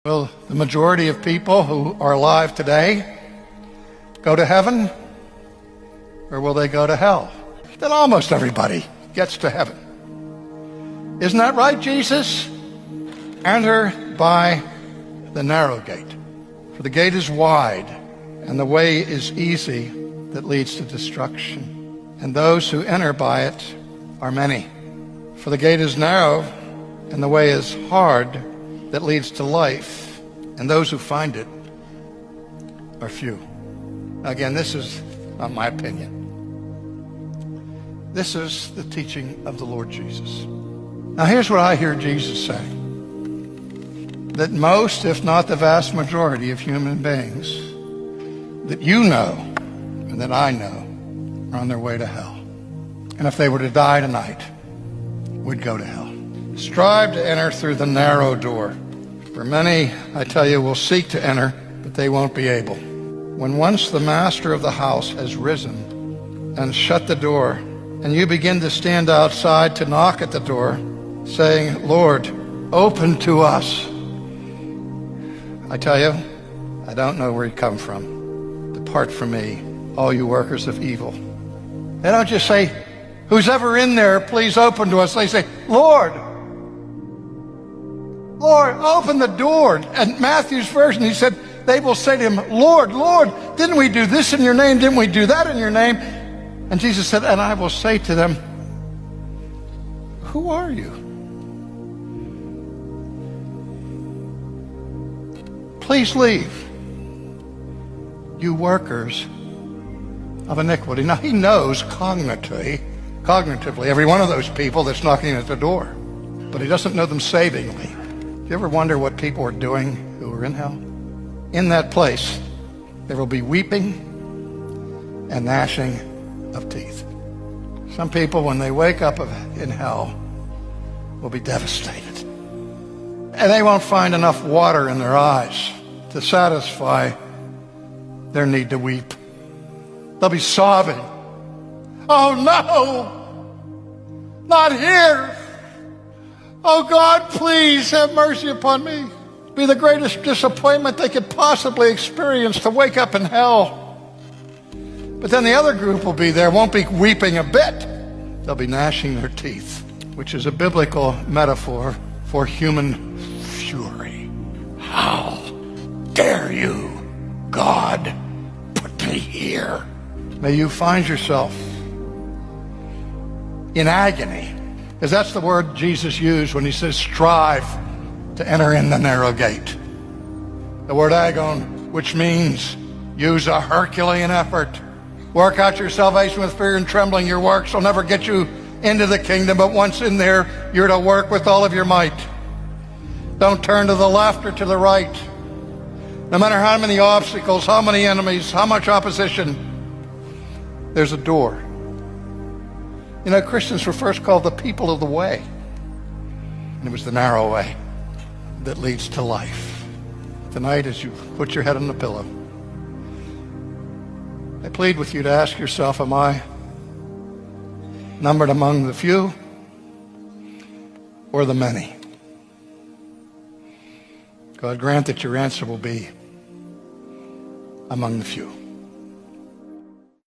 Will the majority of people who are alive today go to heaven, or will they go to hell? Then almost everybody gets to heaven. Isn't that right, Jesus? Enter by the narrow gate. For the gate is wide, and the way is easy that leads to destruction. And those who enter by it are many. For the gate is narrow, and the way is hard that leads to life, and those who find it are few. Now again, this is not my opinion. This is the teaching of the Lord Jesus. Now here's what I hear Jesus say. That most, if not the vast majority of human beings that you know and that I know are on their way to hell. And if they were to die tonight, would go to hell. Strive to enter through the narrow door. For many, I tell you, will seek to enter, but they won't be able. When once the master of the house has risen and shut the door, and you begin to stand outside to knock at the door, saying, Lord, open to us. I tell you, I don't know where you come from. Depart from me, all you workers of evil. They don't just say, who's ever in there, please open to us. They say, Lord, Lord, open the door. And Matthew's version, he said, they will say to him, Lord, Lord, didn't we do this in your name? Didn't we do that in your name? And Jesus said, and I will say to them, who are you? Please leave, you workers of iniquity. Now he knows cognitively every one of those people that's knocking at the door, but he doesn't know them savingly. Do you ever wonder what people are doing who are in hell? In that place, there will be weeping and gnashing of teeth. Some people, when they wake up in hell, will be devastated. And they won't find enough water in their eyes to satisfy their need to weep. They'll be sobbing. Oh no, not here. Oh God, please have mercy upon me. It'd be the greatest disappointment they could possibly experience to wake up in hell. But then the other group will be there, won't be weeping a bit. They'll be gnashing their teeth, which is a biblical metaphor for human fury. How dare you, God, put me here? May you find yourself in agony, because that's the word Jesus used when he says strive to enter in the narrow gate. The word agon, which means use a Herculean effort. Work out your salvation with fear and trembling. Your works will never get you into the kingdom, but once in there, you're to work with all of your might. Don't turn to the left or to the right. No matter how many obstacles, how many enemies, how much opposition, there's a door. You know, Christians were first called the people of the way. And it was the narrow way that leads to life. Tonight, as you put your head on the pillow, I plead with you to ask yourself, am I numbered among the few or the many? God grant that your answer will be among the few.